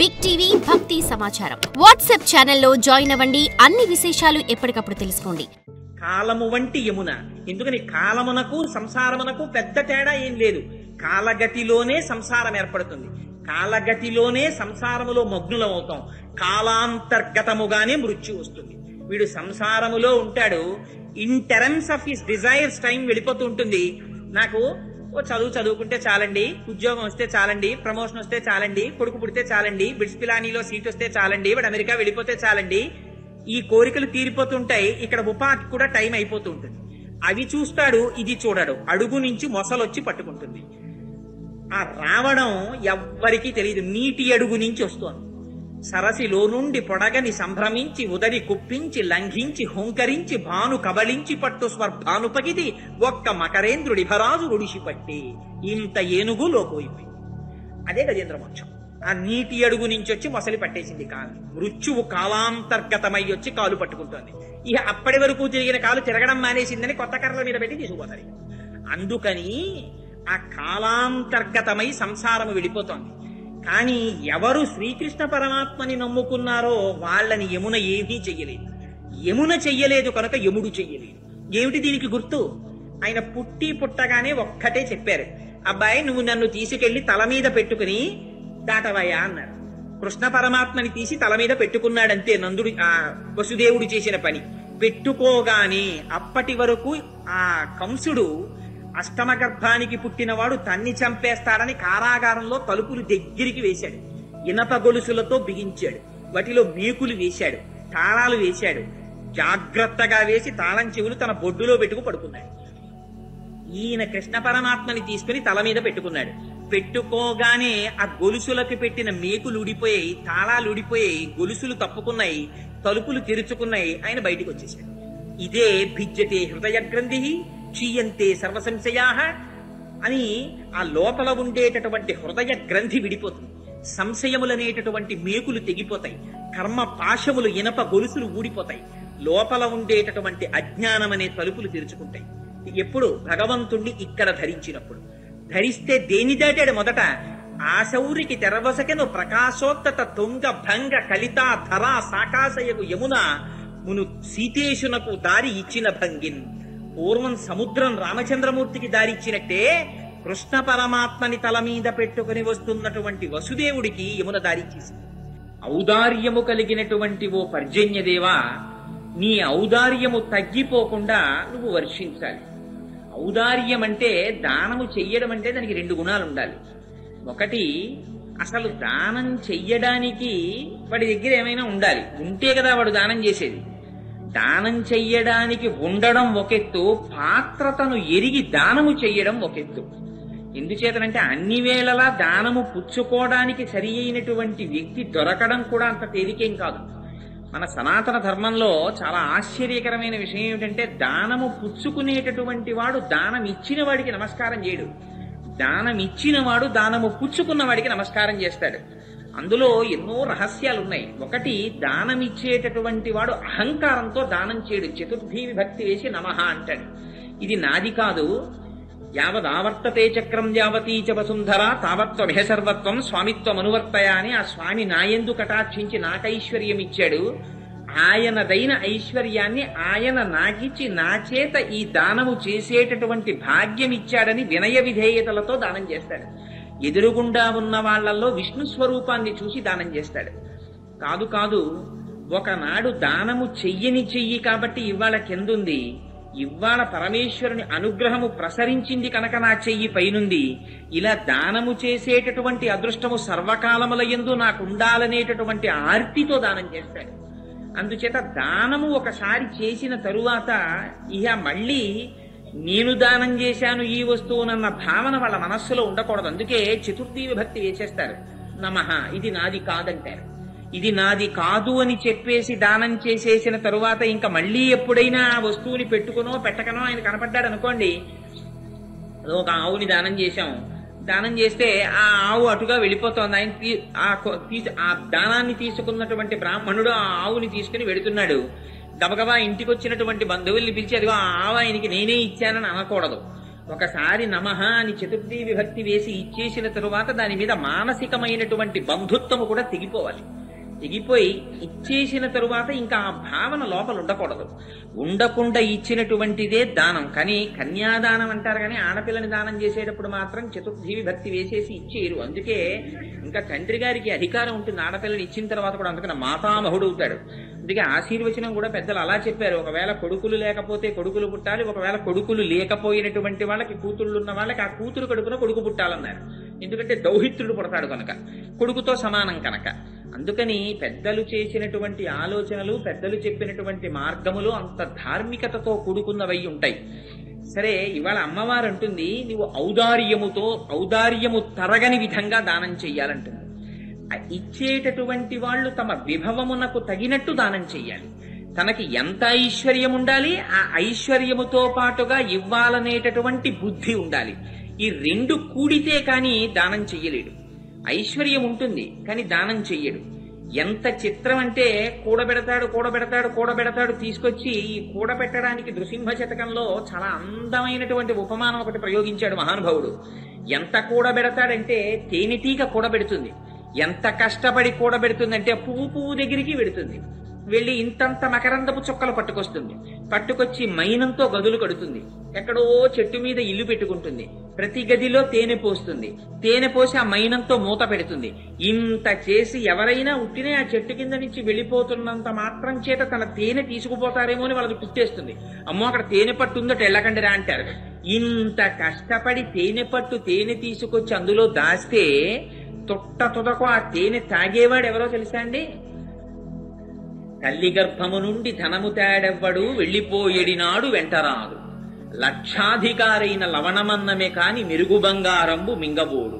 Big TV భక్తి సమాచారం WhatsApp ఛానల్లో జాయిన్ అవ్వండి. అన్ని విశేషాలు ఎప్పటికప్పుడు తెలుసుకోండి. కాలము వంటి యమున. ఎందుకని కాలమునకు సంసారమునకు పెద్ద తేడా ఏం లేదు. కాలగతిలోనే సంసారం ఏర్పడుతుంది. కాలగతిలోనే సంసారములో మగ్నులమవుతాం. కాలాంతర్గతముగానే మృత్యు వస్తుంది. వీడు సంసారములో ఉంటాడు. In terms of his desires time వెళ్ళిపోతూ ఉంటుంది. నాకు చదువుకుంటే చాలండి, ఉద్యోగం వస్తే చాలండి, ప్రమోషన్ వస్తే చాలండి, కొడుకు పుడితే చాలండి, బిడ్స్ పిలానీలో సీట్ వస్తే చాలండి, వాడు అమెరికా వెళ్ళిపోతే చాలండి. ఈ కోరికలు తీరిపోతుంటాయి. ఇక్కడ ఉపాధి కూడా టైం అయిపోతూ ఉంటుంది. అవి చూస్తాడు, ఇది చూడడు. అడుగు నుంచి మొసలొచ్చి పట్టుకుంటుంది. ఆ రావడం ఎవ్వరికీ తెలియదు. నీటి అడుగు నుంచి వస్తోంది. సరసిలో నుండి పొడగని సంభ్రమించి ఉదరి కుప్పించి లంఘించి హుంకరించి భాను కబలించి పట్టు స్వర్భానుపగిది ఒక్క మకరేంద్రుడి భరాజు రుడిసి పట్టి ఇంత ఏనుగు లోకోయిపోయి. అదే గజేంద్ర మోక్షం. ఆ నీటి అడుగు నుంచి వచ్చి మొసలి పట్టేసింది కాలు. మృత్యువు కాలాంతర్గతమై వచ్చి కాలు పట్టుకుంటోంది. ఇక అప్పటి వరకు తిరిగిన కాలు తిరగడం మానేసిందని కొత్త కర్రల మీద పెట్టి తీసుకుపోతారు. అందుకని ఆ కాలాంతర్గతమై సంసారము వెళ్ళిపోతోంది. కానీ ఎవరు శ్రీకృష్ణ పరమాత్మని నమ్ముకున్నారో వాళ్ళని యమున ఏమీ చెయ్యలేదు. యమున చెయ్యలేదు కనుక యముడు చెయ్యలేదు. ఏమిటి దీనికి గుర్తు? ఆయన పుట్టగానే ఒక్కటే చెప్పారు, అబ్బాయి నువ్వు నన్ను తీసుకెళ్లి తల మీద పెట్టుకుని దాటవయ్యా అన్నారు. కృష్ణ పరమాత్మని తీసి తల మీద పెట్టుకున్నాడంతే. నందుడు ఆ వసుదేవుడు చేసిన పని. పెట్టుకోగానే అప్పటి వరకు ఆ కంసుడు అష్టమ గర్భానికి పుట్టినవాడు తన్ని చంపేస్తాడని కారాగారంలో తలుపులు దగ్గరికి వేశాడు. ఇనప గొలుసులతో బిగించాడు. వాటిలో మేకులు వేశాడు, తాళాలు వేశాడు. జాగ్రత్తగా వేసి తాళం చెవులు తన బొడ్డులో పెట్టుకు పడుకున్నాడు. ఈయన కృష్ణ పరమాత్మని తీసుకుని తల మీద పెట్టుకున్నాడు. పెట్టుకోగానే ఆ గొలుసులకు పెట్టిన మేకులు ఊడిపోయాయి, తాళాలు ఊడిపోయాయి, గొలుసులు తప్పుకున్నాయి, తలుపులు తెరుచుకున్నాయి. ఆయన బయటికి వచ్చేసాడు. ఇదే భిజ్యతే హృదయ గ్రంథి క్షీయంతే సర్వ సంశయాః అని ఆ లోపల ఉండేటటువంటి హృదయ గ్రంథి విడిపోతుంది. సంశయములనేటటువంటి మేకులు తెగిపోతాయి. కర్మ పాశములు ఇనప గొలుసులు ఊడిపోతాయి. లోపల ఉండేటటువంటి అజ్ఞానం అనే తలుపులు తెరుచుకుంటాయి. ఎప్పుడు? భగవంతుణ్ణి ఇక్కడ ధరించినప్పుడు. ధరిస్తే దేని దాటాడు? మొదట ఆశౌరికి తెరవసకెను ప్రకాశోత్తత తుంగ భంగ కలితా ధరా సాకాశయకు యమున మును సీతేశునకు దారి ఇచ్చిన భంగిన్. పూర్వం సముద్రం రామచంద్రమూర్తికి దారిచ్చినట్టే కృష్ణ పరమాత్మని తల మీద పెట్టుకుని వస్తున్నటువంటి వసుదేవుడికి యమున దారిచ్చేసింది. ఔదార్యము కలిగినటువంటి ఓ పర్జన్యదేవా, నీ ఔదార్యము తగ్గిపోకుండా నువ్వు వర్షించాలి. ఔదార్యం అంటే దానము చెయ్యడం అంటే దానికి రెండు గుణాలు ఉండాలి. ఒకటి, అసలు దానం చెయ్యడానికి వాడి దగ్గర ఏమైనా ఉండాలి. ఉంటే కదా వాడు దానం చేసేది. దానం చెయ్యడానికి ఉండడం ఒకెత్తు, పాత్రతను ఎరిగి దానము చెయ్యడం ఒకెత్తు. ఎందుచేతనంటే అన్ని వేళలా దానము పుచ్చుకోవడానికి సరి అయినటువంటి వ్యక్తి దొరకడం కూడా అంత తేలికేం కాదు. మన సనాతన ధర్మంలో చాలా ఆశ్చర్యకరమైన విషయం ఏమిటంటే దానము పుచ్చుకునేటటువంటి వాడు దానం ఇచ్చిన వాడికి నమస్కారం చేయడు. దానం ఇచ్చిన వాడు దానము పుచ్చుకున్న వాడికి నమస్కారం చేస్తాడు. అందులో ఎన్నో రహస్యాలున్నాయి. ఒకటి, దానమిచ్చేటటువంటి వాడు అహంకారంతో దానం చేయడు. చతుర్థీ విభక్తి వేసి నమః అంటాడు. ఇది నాది కాదు, యావదావర్తతే చక్రం యావతీ చ వసుంధర తావత్వ సర్వత్వం స్వామిత్వం అనువర్తయ అని ఆ స్వామి నాయందు కటాక్షించి నాకైశ్వర్యం ఇచ్చాడు. ఆయనదైన ఐశ్వర్యాన్ని ఆయన నాకిచ్చి నా చేత ఈ దానము చేసేటటువంటి భాగ్యం ఇచ్చాడని వినయ విధేయతలతో దానం చేస్తాడు. ఎదురుగుండా ఉన్న వాళ్లలో విష్ణు స్వరూపాన్ని చూసి దానం చేస్తాడు. కాదు, ఒకనాడు దానము చెయ్యి కాబట్టి ఇవాళ కిందుంది, ఇవాళ పరమేశ్వరుని అనుగ్రహము ప్రసరించింది కనుక నా చెయ్యి పైనుంది. ఇలా దానము చేసేటటువంటి అదృష్టము సర్వకాలముల యందు నాకు ఉండాలనేటటువంటి ఆర్తితో దానం చేస్తాడు. అందుచేత దానము ఒకసారి చేసిన తరువాత ఇహ మళ్ళీ నేను దానం చేశాను ఈ వస్తువునన్న భావన వాళ్ళ మనస్సులో ఉండకూడదు. అందుకే చతుర్థీ విభక్తి వేసేస్తారు. నమః, ఇది నాది కాదంటారు. ఇది నాది కాదు అని చెప్పేసి దానం చేసేసిన తరువాత ఇంకా మళ్ళీ ఎప్పుడైనా ఆ వస్తువుని పెట్టుకునో పెట్టకనో ఆయన కనపడ్డాడు అనుకోండి, ఒక ఆవుని దానం చేశాం, దానం చేస్తే ఆ ఆవు అటుగా వెళ్ళిపోతోంది. ఆయన ఆ దానాన్ని తీసుకున్నటువంటి బ్రాహ్మణుడు ఆ ఆవుని తీసుకుని వెడుతున్నాడు. గబగబా ఇంటికి వచ్చినటువంటి బంధువుల్ని పిలిచి అదిగో ఆ ఆవు ఆయనకి నేనే ఇచ్చానని అనకూడదు. ఒకసారి నమః అని చతుర్థి విభక్తి వేసి ఇచ్చేసిన తరువాత దాని మీద మానసికమైనటువంటి బంధుత్వము కూడా తెగిపోవాలి. తెగిపోయి ఇచ్చేసిన తరువాత ఇంకా ఆ భావన లోపల ఉండకూడదు. ఉండకుండా ఇచ్చినటువంటిదే దానం. కానీ కన్యాదానం అంటారు, కానీ ఆడపిల్లని దానం చేసేటప్పుడు మాత్రం చతుర్థి విభక్తి వేసేసి ఇచ్చేయరు. అందుకే ఇంకా తండ్రి గారికి అధికారం ఉంటుంది ఆడపిల్లని ఇచ్చిన తర్వాత కూడా. అందుకని మాతామహుడు అవుతాడు. అందుకే ఆశీర్వచనం కూడా పెద్దలు అలా చెప్పారు. ఒకవేళ కొడుకులు లేకపోతే కొడుకులు పుట్టాలి, ఒకవేళ కొడుకులు లేకపోయినటువంటి వాళ్ళకి కూతుళ్ళు ఉన్న వాళ్ళకి ఆ కూతురు కడుపున కొడుకు పుట్టాలన్నారు. ఎందుకంటే దౌహిత్రుడు పుడతాడు కనుక, కొడుకుతో సమానం కనుక. అందుకని పెద్దలు చేసినటువంటి ఆలోచనలు, పెద్దలు చెప్పినటువంటి మార్గములు అంత ధార్మికతతో కూడుకున్నవై ఉంటాయి. సరే, ఇవాళ అమ్మవారు అంటుంది నువ్వు ఔదార్యము తరగని విధంగా దానం చెయ్యాలంటుంది. ఇచ్చేటటువంటి వాళ్ళు తమ విభవమునకు తగినట్టు దానం చెయ్యాలి. తనకి ఎంత ఐశ్వర్యం ఉండాలి, ఆ ఐశ్వర్యముతో పాటుగా ఇవ్వాలనేటటువంటి బుద్ధి ఉండాలి. ఈ రెండు కూడితే కానీ దానం చెయ్యలేడు. ఐశ్వర్యం ఉంటుంది కానీ దానం చెయ్యడు. ఎంత చిత్రం అంటే కూడబెడతాడు తీసుకొచ్చి ఈ కూడబెట్టడానికి నృసింహ శతకంలో చాలా అందమైనటువంటి ఉపమానం ఒకటి ప్రయోగించాడు మహానుభావుడు. ఎంత కూడబెడతాడంటే తేనెటీగ కూడబెడుతుంది. ఎంత కష్టపడి కూడబెడుతుందంటే పువ్వు దగ్గరికి వెడుతుంది. వెళ్ళి ఇంతంత మకరందపు చుక్కలు పట్టుకొచ్చి మైనంతో గదులు కడుతుంది. ఎక్కడో చెట్టు మీద ఇల్లు పెట్టుకుంటుంది. ప్రతి గదిలో తేనె పోస్తుంది. తేనె పోసి ఆ మైనంతో మూత పెడుతుంది. ఇంత చేసి ఎవరైనా ఉట్టినే ఆ చెట్టు కింద నుంచి వెళ్ళిపోతున్నంత మాత్రం చేత తన తేనె తీసుకుపోతారేమో అని వాళ్ళకి పుట్టేస్తుంది. అమ్మో అక్కడ తేనె పట్టు ఉందట ఎల్లకండిరా అంటారు. ఇంత కష్టపడి తేనె తీసుకొచ్చి అందులో దాస్తే తుదకు ఆ తేనె తాగేవాడు ఎవరో తెలుసా అండి? తల్లి గర్భము నుండి ధనము తేడెవ్వడు వెళ్ళిపోయేడినాడు వెంటరాదు. లక్షాధికారైన లవణమన్నమే కాని మెరుగు బంగారంబు మింగబోడు.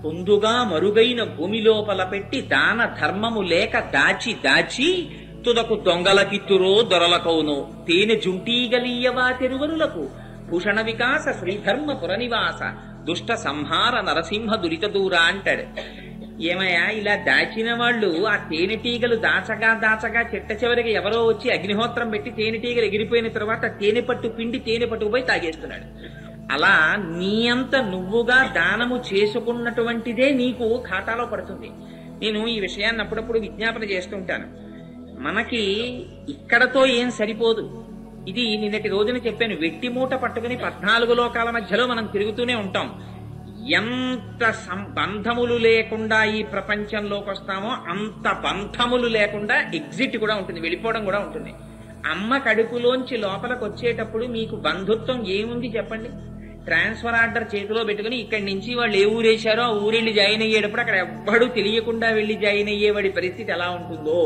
పొందుగా మరుగైన భూమి లోపల పెట్టి దాన ధర్మము లేక దాచి తుదకు దొంగలకిత్తురో దొరలకౌను. తేనె జుంటీగలీయవా తెరువరులకు భూషణ వికాస శ్రీధర్మ పురనివాస దుష్ట సంహార నరసింహ దురిత దూరా అంటాడు. ఏమయ్యా, ఇలా దాచిన వాళ్ళు ఆ తేనెటీగలు దాచగా చెట్ట చివరికి ఎవరో వచ్చి అగ్నిహోత్రం పెట్టి తేనెటీగలు ఎగిరిపోయిన తర్వాత తేనె పట్టుకుపోయి తాగేస్తున్నాడు. అలా నీ అంత నువ్వుగా దానము చేసుకున్నటువంటిదే నీకు ఖాతాలో పడుతుంది. నేను ఈ విషయాన్ని అప్పుడప్పుడు విజ్ఞాపన చేస్తుంటాను. మనకి ఇక్కడతో ఏం సరిపోదు. ఇది నిన్నటి రోజున చెప్పాను. వెట్టి మూట పట్టుకుని 14 లోకాల మధ్యలో మనం తిరుగుతూనే ఉంటాం. ఎంత బంధములు లేకుండా ఈ ప్రపంచంలోకి వస్తామో అంత బంధములు లేకుండా ఎగ్జిట్ కూడా ఉంటుంది, వెళ్ళిపోవడం కూడా ఉంటుంది. అమ్మ కడుపులోంచి లోపలికి వచ్చేటప్పుడు మీకు బంధుత్వం ఏముంది చెప్పండి? ట్రాన్స్ఫర్ ఆర్డర్ చేతిలో పెట్టుకుని ఇక్కడి నుంచి వాళ్ళు ఏ ఊరేశారో ఆ ఊరెళ్ళి జాయిన్ అయ్యేటప్పుడు అక్కడ ఎవ్వడూ తెలియకుండా వెళ్ళి జాయిన్ అయ్యేవాడి పరిస్థితి ఎలా ఉంటుందో,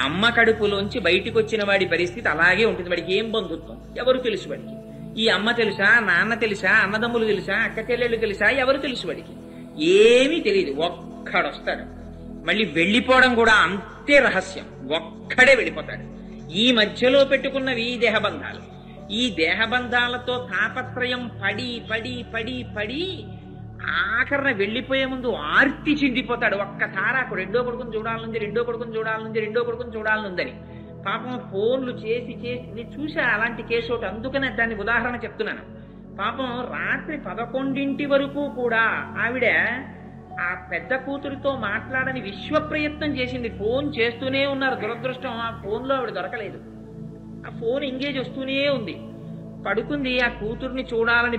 అమ్మ కడుపులోంచి బయటికి వచ్చిన వాడి పరిస్థితి అలాగే ఉంటుంది. వాడికి ఏం బంధుత్వం ఎవరు తెలుసు వాడికి? ఈ అమ్మ తెలుసా, నాన్న తెలుసా, అన్నదమ్ములు తెలుసా, అక్క చెల్లెళ్ళు తెలుసా, ఎవరు తెలుసు వాడికి? ఏమీ తెలియదు. ఒక్కడొస్తాడు, మళ్ళీ వెళ్ళిపోవడం కూడా అంతే రహస్యం. ఒక్కడే వెళ్ళిపోతాడు. ఈ మధ్యలో పెట్టుకున్నవి ఈ దేహబంధాలు. ఈ దేహబంధాలతో తాపత్రయం పడి ఆఖరణ వెళ్ళిపోయే ముందు ఆర్తి చిందిపోతాడు. ఒక్కసారి రెండో కొడుకుని చూడాలనుందని పాపం ఫోన్లు చేసి నేను చూసా అలాంటి కేసు ఒకటి. అందుకనే దాన్ని ఉదాహరణ చెప్తున్నాను. పాపం రాత్రి 11 వరకు కూడా ఆవిడ ఆ పెద్ద కూతురితో మాట్లాడని విశ్వ ప్రయత్నం చేసింది. ఫోన్ చేస్తూనే ఉన్నారు. దురదృష్టం ఆ ఫోన్లో ఆవిడ దొరకలేదు. ఆ ఫోన్ ఎంగేజ్ వస్తూనే ఉంది. పడుకుంది. ఆ కూతుర్ని చూడాలని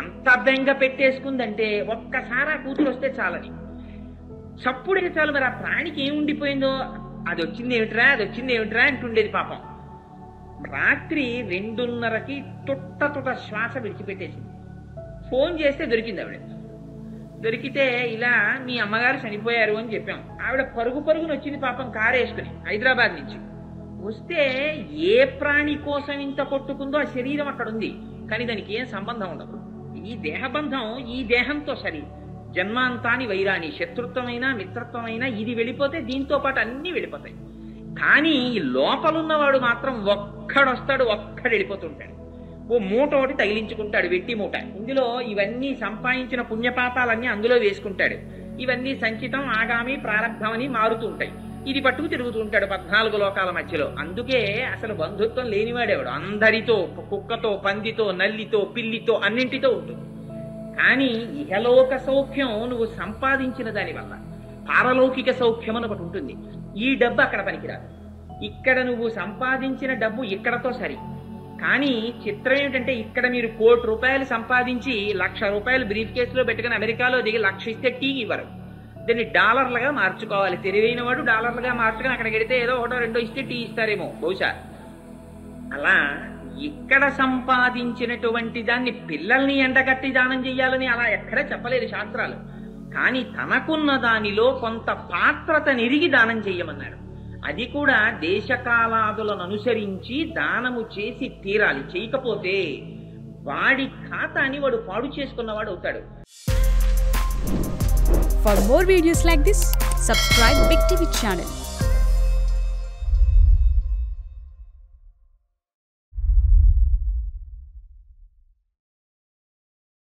ఎంత బెంగ పెట్టేసుకుందంటే ఒక్కసారి ఆ కూతురు వస్తే చాలని, చప్పుడే చాలు. మరి ఆ ప్రాణికి ఏముండిపోయిందో, అది వచ్చింది ఏమిట్రా అంటుండేది పాపం. రాత్రి 2:30కి తుట్ట శ్వాస విడిచిపెట్టేసింది. ఫోన్ చేస్తే దొరికింది ఆవిడ. దొరికితే ఇలా మీ అమ్మగారు చనిపోయారు అని చెప్పాం. ఆవిడ పరుగున వచ్చింది పాపం, కారు వేసుకుని హైదరాబాద్ నుంచి. వస్తే ఏ ప్రాణి కోసం ఇంత కొట్టుకుందో ఆ శరీరం అక్కడ ఉంది, కానీ దానికి ఏం సంబంధం ఉండదు. ఈ దేహబంధం ఈ దేహంతో సరి. జన్మాంతాని వైరాని, శత్రుత్వమైనా మిత్రత్వమైనా ఇది వెళ్ళిపోతే దీంతో పాటు అన్ని వెళ్ళిపోతాయి. కానీ ఈ లోపలున్నవాడు మాత్రం ఒక్కడొస్తాడు, ఒక్కడు వెళ్ళిపోతుంటాడు. ఓ మూట ఒకటి తగిలించుకుంటాడు, వెట్టి మూట. ఇందులో ఇవన్నీ సంపాదించిన పుణ్యపాపాలన్నీ అందులో వేసుకుంటాడు. ఇవన్నీ సంచితం, ఆగామి, ప్రారంభం అని మారుతూ ఉంటాయి. ఇది పట్టుకు తిరుగుతూ ఉంటాడు 14 లోకాల మధ్యలో. అందుకే అసలు బంధుత్వం లేనివాడేవాడు. అందరితో, కుక్కతో, పందితో, నల్లితో, పిల్లితో, అన్నింటితో ఉంటుంది. కానీ ఇహలోక సౌఖ్యం నువ్వు సంపాదించిన దానివల్ల, పారలౌకిక సౌఖ్యం అని ఒకటి ఉంటుంది. ఈ డబ్బు అక్కడ పనికిరాదు. ఇక్కడ నువ్వు సంపాదించిన డబ్బు ఇక్కడతో సరి. కానీ చిత్రం ఏమిటంటే ఇక్కడ మీరు 1 కోటి రూపాయలు సంపాదించి 1,00,000 రూపాయలు బ్రీఫ్ కేసులో పెట్టుకుని అమెరికాలో దిగి 1,00,000 ఇస్తే టీ ఇవ్వరు. దాన్ని డాలర్లుగా మార్చుకోవాలి. తెలివైన వాడు డాలర్లుగా మార్చుకుని అక్కడికి వెడితే ఏదో 1-2 ఇస్తే టీ ఇస్తారేమో బహుశా. అలా ఇక్కడ సంపాదించినటువంటి దాన్ని పిల్లల్ని ఎండగట్టి దానం చెయ్యాలని అలా ఎక్కడా చెప్పలేదు శాస్త్రాలు. కానీ తనకున్న దానిలో కొంత పాత్రతనిరిగి దానం చెయ్యమన్నాడు. అది కూడా దేశకాలాదులను అనుసరించి దానము చేసి తీరాలి. చేయకపోతే వాడి ఖాతాని వాడు పాడు చేసుకున్నవాడు అవుతాడు. For more videos like this, subscribe Big TV channel.